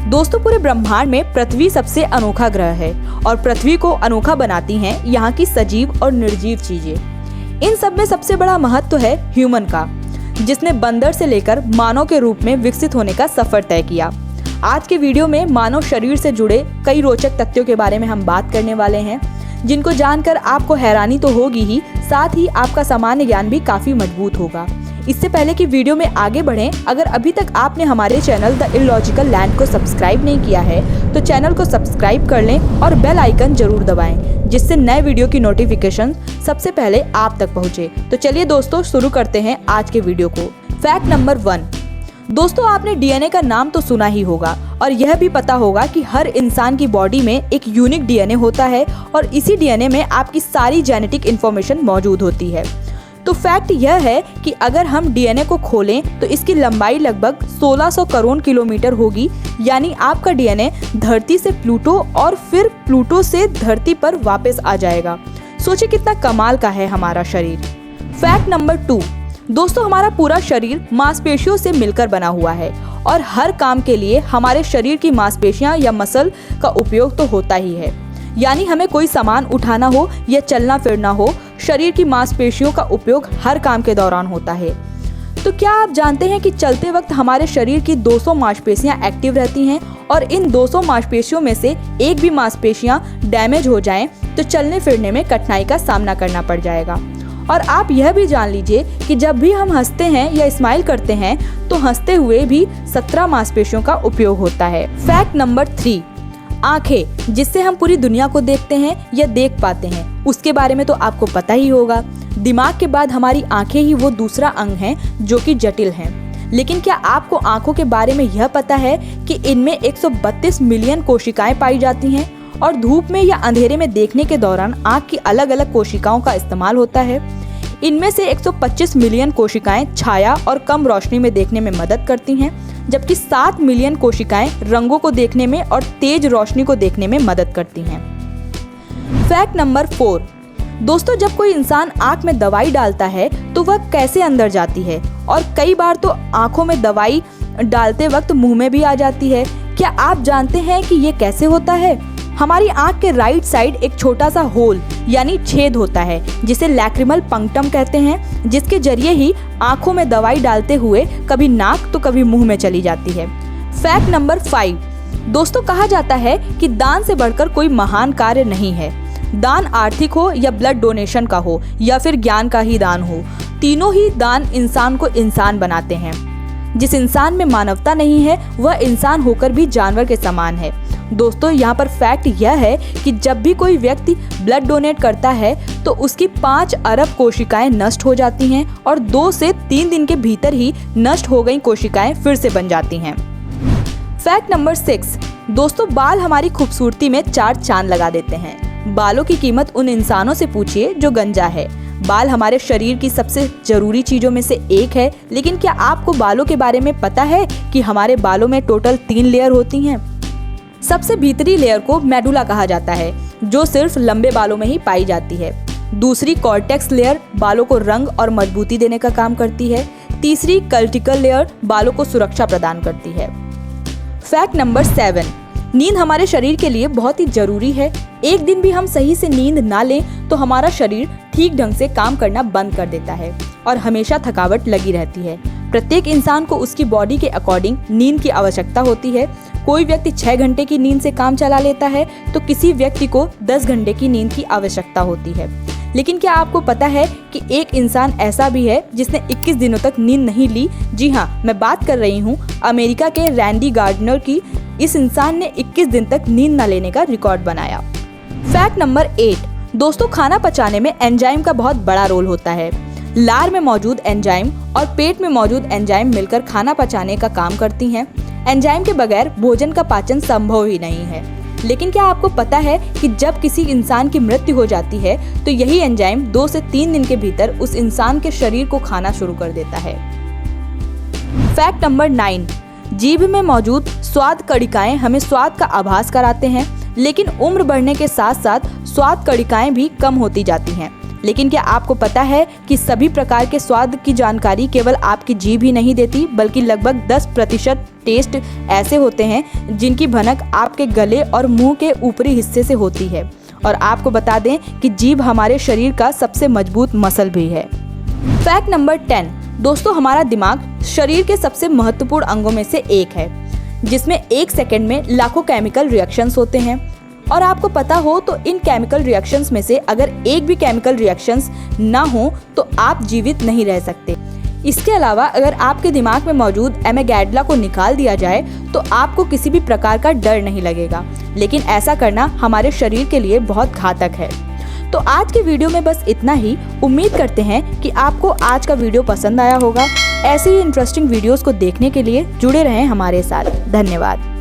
दोस्तों पूरे ब्रह्मांड में पृथ्वी सबसे अनोखा ग्रह है और पृथ्वी को अनोखा बनाती हैं यहाँ की सजीव और निर्जीव चीजें। इन सब में सबसे बड़ा महत्व है ह्यूमन का, जिसने बंदर से लेकर मानव के रूप में विकसित होने का सफर तय किया। आज के वीडियो में मानव शरीर से जुड़े कई रोचक तथ्यों के बारे में हम बात करने वाले हैं, जिनको जानकर आपको हैरानी तो होगी ही, साथ ही आपका सामान्य ज्ञान भी काफी मजबूत होगा। इससे पहले कि वीडियो में आगे बढ़ें, अगर अभी तक आपने हमारे चैनल द इलॉजिकल लैंड को सब्सक्राइब नहीं किया है तो चैनल को सब्सक्राइब कर लें और बेल आइकन जरूर दबाएं, जिससे नए वीडियो की नोटिफिकेशन सबसे पहले आप तक पहुंचे। तो चलिए दोस्तों शुरू करते हैं आज के वीडियो को। Fact number 1। दोस्तों आपने डीएनए का नाम तो सुना ही होगा और यह भी पता होगा कि हर इंसान की बॉडी में एक यूनिक डीएनए होता है और इसी डीएनए में आपकी सारी जेनेटिक इन्फॉर्मेशन मौजूद होती है। तो फैक्ट यह है कि अगर हम डीएनए को खोलें तो इसकी लंबाई लगभग 1600 करोड़ किलोमीटर होगी, यानी आपका डीएनए धरती से प्लूटो और फिर प्लूटो से धरती पर वापस आ जाएगा। सोचिए कितना कमाल का है हमारा शरीर। Fact number 2। दोस्तों हमारा पूरा शरीर मांसपेशियों से मिलकर बना हुआ है और हर काम के लिए हमारे शरीर की मांसपेशियां या मसल का उपयोग तो होता ही है। यानी हमें कोई सामान उठाना हो या चलना फिरना हो, शरीर की मांसपेशियों का उपयोग हर काम के दौरान होता है। तो क्या आप जानते हैं कि चलते वक्त हमारे शरीर की 200 मांसपेशियां एक्टिव रहती हैं और इन 200 मांसपेशियों में से एक भी मांसपेशियां डैमेज हो जाएं तो चलने फिरने में कठिनाई का सामना करना पड़ जाएगा। और आप यह भी जान लीजिए कि जब भी हम हंसते हैं या स्माइल करते हैं तो हंसते हुए भी 17 मांसपेशियों का उपयोग होता है। Fact number 3। आंखें, जिससे हम पूरी दुनिया को देखते हैं या देख पाते हैं, उसके बारे में तो आपको पता ही होगा। दिमाग के बाद हमारी आंखें ही वो दूसरा अंग है जो कि जटिल है। लेकिन क्या आपको आंखों के बारे में यह पता है कि इनमें 132 मिलियन कोशिकाएं पाई जाती हैं और धूप में या अंधेरे में देखने के दौरान आंख की अलग अलग कोशिकाओं का इस्तेमाल होता है। इनमें से 125 मिलियन कोशिकाएं छाया और कम रोशनी में देखने में मदद करती हैं, जबकि 7 मिलियन कोशिकाएं रंगों को देखने में और तेज रोशनी को देखने में मदद करती हैं। Fact number 4। दोस्तों जब कोई इंसान आंख में दवाई डालता है तो वह कैसे अंदर जाती है, और कई बार तो आंखों में दवाई डालते वक्त मुंह में भी आ जाती है। क्या आप जानते हैं कि ये कैसे होता है? हमारी आंख के राइट साइड एक छोटा सा होल यानी छेद होता है, जिसे लैक्रिमल पंक्टम कहते हैं, जिसके जरिए ही आंखों में दवाई डालते हुए कभी नाक तो कभी मुंह में चली जाती है। Fact number 5। दोस्तों कहा जाता है कि दान से बढ़कर कोई महान कार्य नहीं है। दान आर्थिक हो या ब्लड डोनेशन का हो या फिर ज्ञान का ही दान हो, तीनों ही दान इंसान को इंसान बनाते हैं। जिस इंसान में मानवता नहीं है वह इंसान होकर भी जानवर के समान है। दोस्तों यहाँ पर फैक्ट यह है कि जब भी कोई व्यक्ति ब्लड डोनेट करता है तो उसकी 5 अरब कोशिकाएं नष्ट हो जाती हैं और 2 से 3 दिन के भीतर ही नष्ट हो गई कोशिकाएं फिर से बन जाती हैं। Fact number 6। दोस्तों बाल हमारी खूबसूरती में 4 चांद लगा देते हैं। बालों की कीमत उन इंसानों से पूछिए जो गंजा है। बाल हमारे शरीर की सबसे जरूरी चीजों में से एक है, लेकिन क्या आपको बालों के बारे में पता है कि हमारे बालों में टोटल 3 लेयर होती हैं। सबसे भीतरी लेयर को मेडुला कहा जाता है, जो सिर्फ लंबे बालों में ही पाई जाती है। दूसरी कॉर्टेक्स लेयर बालों को रंग और मजबूती देने का काम करती है। तीसरी कल्टिकल लेयर बालों को सुरक्षा प्रदान करती है। Fact number 7। नींद हमारे शरीर के लिए बहुत ही जरूरी है। एक दिन भी हम सही से नींद ना लें तो हमारा शरीर ठीक ढंग से काम करना बंद कर देता है और हमेशा थकावट लगी रहती है। प्रत्येक इंसान को उसकी बॉडी के अकॉर्डिंग नींद की आवश्यकता होती है। कोई व्यक्ति 6 घंटे की नींद से काम चला लेता है तो किसी व्यक्ति को 10 घंटे की नींद की आवश्यकता होती है। लेकिन क्या आपको पता है कि एक इंसान ऐसा भी है जिसने 21 दिनों तक नींद नहीं ली? जी हाँ, मैं बात कर रही हूँ अमेरिका के रैंडी गार्डनर की। इस इंसान ने 21 दिन तक नींद न लेने का रिकॉर्ड बनाया। Fact number 8। दोस्तों खाना पचाने में एंजाइम का बहुत बड़ा रोल होता है। लार में मौजूद एंजाइम और पेट में मौजूद एंजाइम मिलकर खाना पचाने का काम करती हैं। एंजाइम के बगैर भोजन का पाचन संभव ही नहीं है। लेकिन क्या आपको पता है कि जब किसी इंसान की मृत्यु हो जाती है तो यही एंजाइम 2 से 3 दिन के भीतर उस इंसान के शरीर को खाना शुरू कर देता है। Fact number 9। जीभ में मौजूद स्वाद कणिकाएं हमें स्वाद का आभास कराते हैं, लेकिन उम्र बढ़ने के साथ साथ स्वाद कणिकाएं भी कम होती जाती हैं। लेकिन क्या आपको पता है कि सभी प्रकार के स्वाद की जानकारी केवल आपकी जीभ ही नहीं देती, बल्कि लगभग 10% टेस्ट ऐसे होते हैं जिनकी भनक आपके गले और मुंह के ऊपरी हिस्से से होती है। और आपको बता दें कि जीभ हमारे शरीर का सबसे मजबूत मसल भी है। फैक्ट नंबर 10 दोस्तों, हमारा दिमाग शरीर के सबसे महत्वपूर्ण अंगों में से एक है, जिसमें 1 सेकंड में लाखों केमिकल रिएक्शंस होते हैं। और आपको पता हो तो इन केमिकल रिएक्शंस में से अगर एक भी केमिकल रिएक्शंस ना हो तो आप जीवित नहीं रह सकते। इसके अलावा अगर आपके दिमाग में मौजूद एमेगैडला को निकाल दिया जाए तो आपको किसी भी प्रकार का डर नहीं लगेगा, लेकिन ऐसा करना हमारे शरीर के लिए बहुत घातक है। तो आज के वीडियो में बस इतना ही। उम्मीद करते हैं कि आपको आज का वीडियो पसंद आया होगा। ऐसे ही इंटरेस्टिंग वीडियोस को देखने के लिए जुड़े रहें हमारे साथ। धन्यवाद।